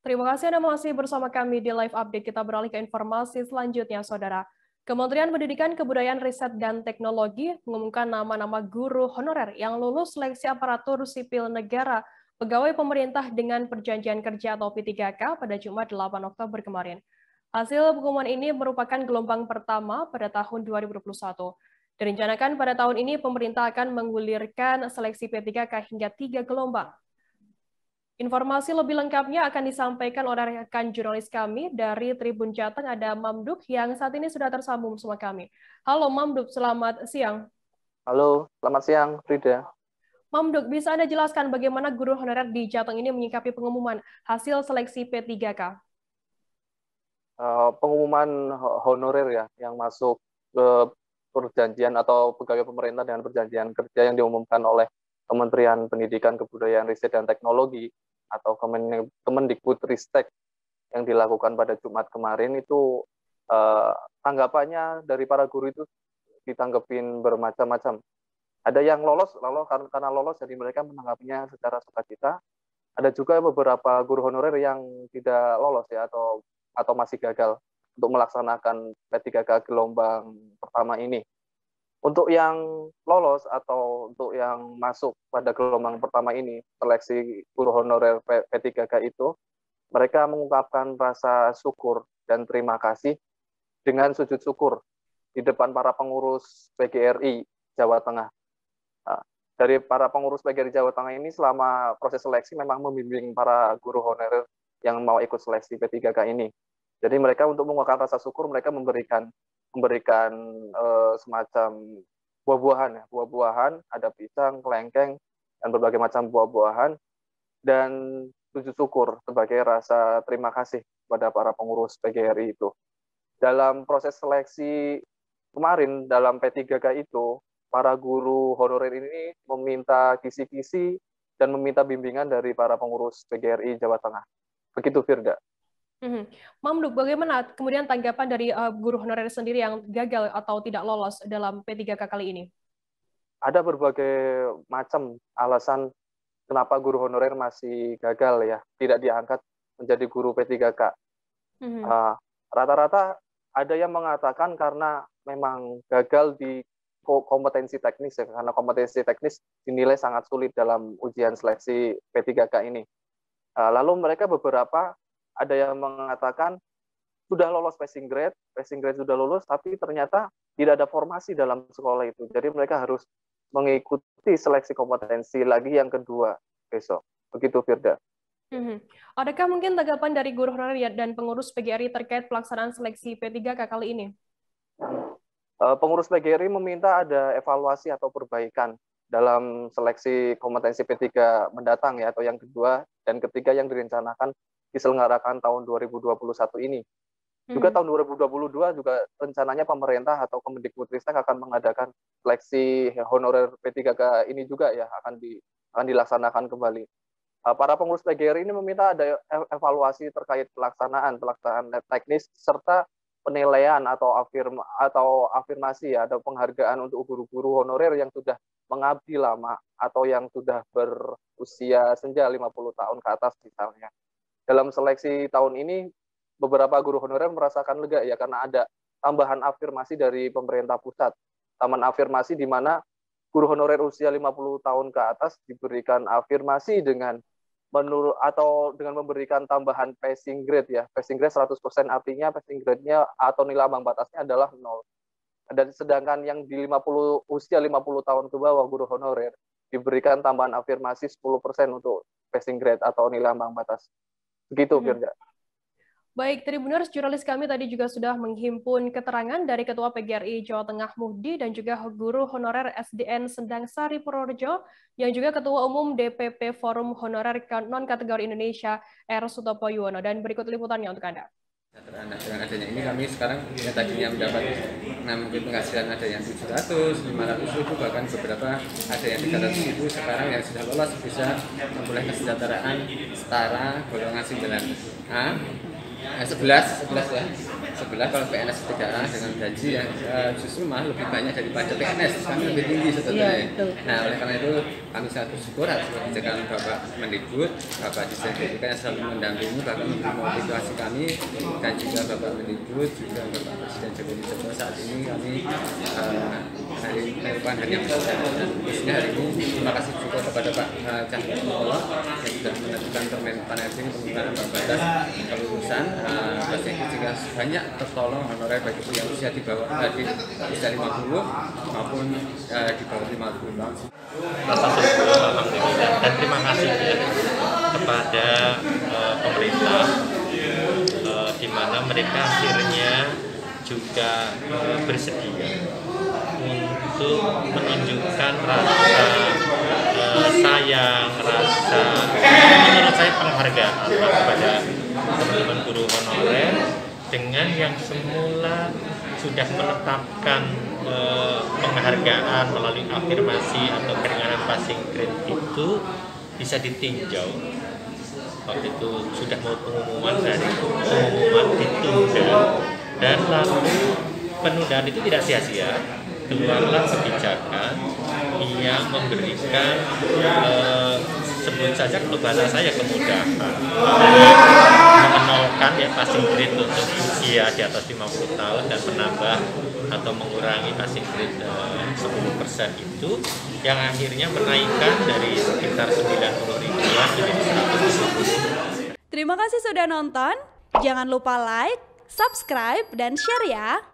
Terima kasih Anda masih bersama kami di live update. Kita beralih ke informasi selanjutnya, Saudara. Kementerian Pendidikan, Kebudayaan, Riset, dan Teknologi mengumumkan nama-nama guru honorer yang lulus seleksi aparatur sipil negara pegawai pemerintah dengan perjanjian kerja atau P3K pada Jumat 8 Oktober kemarin. Hasil pengumuman ini merupakan gelombang pertama pada tahun 2021. Direncanakan pada tahun ini pemerintah akan menggulirkan seleksi P3K hingga 3 gelombang. Informasi lebih lengkapnya akan disampaikan oleh rekan jurnalis kami dari Tribun Jateng, ada Mamduk yang saat ini sudah tersambung bersama kami. Halo Mamduk, selamat siang. Halo, selamat siang Frida. Mamduk, bisa Anda jelaskan bagaimana guru honorer di Jateng ini menyikapi pengumuman hasil seleksi P3K? Pengumuman honorer ya yang masuk ke perjanjian atau pegawai pemerintah dengan perjanjian kerja yang diumumkan oleh Kementerian Pendidikan, Kebudayaan, Riset, dan Teknologi atau Kemendikbudristek yang dilakukan pada Jumat kemarin itu tanggapannya dari para guru itu ditanggepin bermacam-macam. Ada yang lolos karena lolos jadi mereka menanggapinya secara sukacita. Ada juga beberapa guru honorer yang tidak lolos ya atau masih gagal untuk melaksanakan P3K gelombang pertama ini. Untuk yang lolos atau untuk yang masuk pada gelombang pertama ini, seleksi guru honorer P3K itu, mereka mengungkapkan rasa syukur dan terima kasih dengan sujud syukur di depan para pengurus PGRI Jawa Tengah. Dari para pengurus PGRI Jawa Tengah ini selama proses seleksi memang membimbing para guru honorer yang mau ikut seleksi P3K ini. Jadi mereka untuk mengungkapkan rasa syukur mereka memberikan semacam buah-buahan, ada pisang, kelengkeng, dan berbagai macam buah-buahan, dan sujud syukur sebagai rasa terima kasih kepada para pengurus PGRI itu. Dalam proses seleksi kemarin, dalam P3K itu, para guru honorer ini meminta kisi-kisi dan meminta bimbingan dari para pengurus PGRI Jawa Tengah. Begitu, Firda. Mamduk, bagaimana kemudian tanggapan dari guru honorer sendiri yang gagal atau tidak lolos dalam P3K kali ini? Ada berbagai macam alasan kenapa guru honorer masih gagal ya, tidak diangkat menjadi guru P3K. Rata-rata ada yang mengatakan karena memang gagal di kompetensi teknis ya, karena kompetensi teknis dinilai sangat sulit dalam ujian seleksi P3K ini. Lalu mereka beberapa ada yang mengatakan sudah lolos passing grade sudah lulus, tapi ternyata tidak ada formasi dalam sekolah itu. Jadi mereka harus mengikuti seleksi kompetensi lagi yang kedua besok. Begitu, Firda. Adakah mungkin tanggapan dari guru honorer dan pengurus PGRI terkait pelaksanaan seleksi P3K kali ini? Pengurus PGRI meminta ada evaluasi atau perbaikan dalam seleksi kompetensi P3 mendatang ya, atau yang kedua dan ketiga yang direncanakan diselenggarakan tahun 2021 ini. Juga tahun 2022 juga rencananya pemerintah atau Kemendikbudristek akan mengadakan seleksi honorer P3K ini juga ya, akan dilaksanakan kembali. Para pengurus PGRI ini meminta ada evaluasi terkait pelaksanaan teknis serta penilaian atau afirmasi ya, ada penghargaan untuk guru-guru honorer yang sudah mengabdi lama atau yang sudah berusia senja 50 tahun ke atas misalnya. Dalam seleksi tahun ini, beberapa guru honorer merasakan lega ya, karena ada tambahan afirmasi dari pemerintah pusat. Taman afirmasi di mana guru honorer usia 50 tahun ke atas diberikan afirmasi dengan memberikan tambahan passing grade ya. Passing grade 100%, artinya passing grade-nya atau nilai ambang batasnya adalah 0. Dan sedangkan yang di usia 50 tahun ke bawah guru honorer diberikan tambahan afirmasi 10% untuk passing grade atau nilai ambang batas. Begitu, Firda. Baik, Tribuners, jurnalis kami tadi juga sudah menghimpun keterangan dari Ketua PGRI Jawa Tengah Muhdi dan juga guru honorer SDN Sendang Sari Purworejo yang juga Ketua Umum DPP Forum Honorer Non-Kategori Indonesia R. Sutopo Yuwono. Dan berikut liputannya untuk Anda. Dengan adanya ini kami sekarang yang tadinya mendapat mungkin penghasilan ada yang 700, 500 ribu, bahkan beberapa ada yang 300 ribu, sekarang yang sudah lolos bisa memperoleh kesejahteraan setara golongan 9A 11 ya. 11 kalau PNS tidak dengan gaji yang justru malah lebih banyak daripada PNS, kami lebih tinggi sebetulnya. Nah, oleh karena itu kami sangat bersyukur atas kebijakan Bapak Mendikbud, Bapak Dirjen Pendidikan yang selalu mendampingi, bahkan memotivasi kami, dan juga Bapak Mendikbud, juga Bapak Presiden Joko Widodo. Saat ini kami merupakan hari yang besar, dan khususnya hari ini terima kasih juga kepada Pak Cahyokumolo yang sudah menentukan Permen PAN-RB penggunaan ambang batas kelulusan, sehingga juga banyak tertolong honorer baik itu yang usia di bawah usia 50 maupun di bawah 50 tahun. Rasa syukur alhamdulillah dan terima kasih ya kepada pemerintah di mana mereka akhirnya juga bersedia untuk menunjukkan rasa sayang, rasa menurut saya penghargaan kepada teman-teman guru honorer dengan yang semula sudah menetapkan penghargaan melalui afirmasi atau keringanan passing grade itu bisa ditinjau. Waktu itu sudah mau pengumuman ditunda, dan lalu penundaan itu tidak sia-sia. Keluarlah kebijakan yang memberikan sebut saja kalau bahasa saya kemudahan, mengenolkan ya passing grade untuk usia di atas 50 tahun dan menambah atau mengurangi passing grade 10% itu, yang akhirnya menaikkan dari sekitar 90.000 menjadi 150. Terima kasih sudah nonton. Jangan lupa like, subscribe, dan share ya.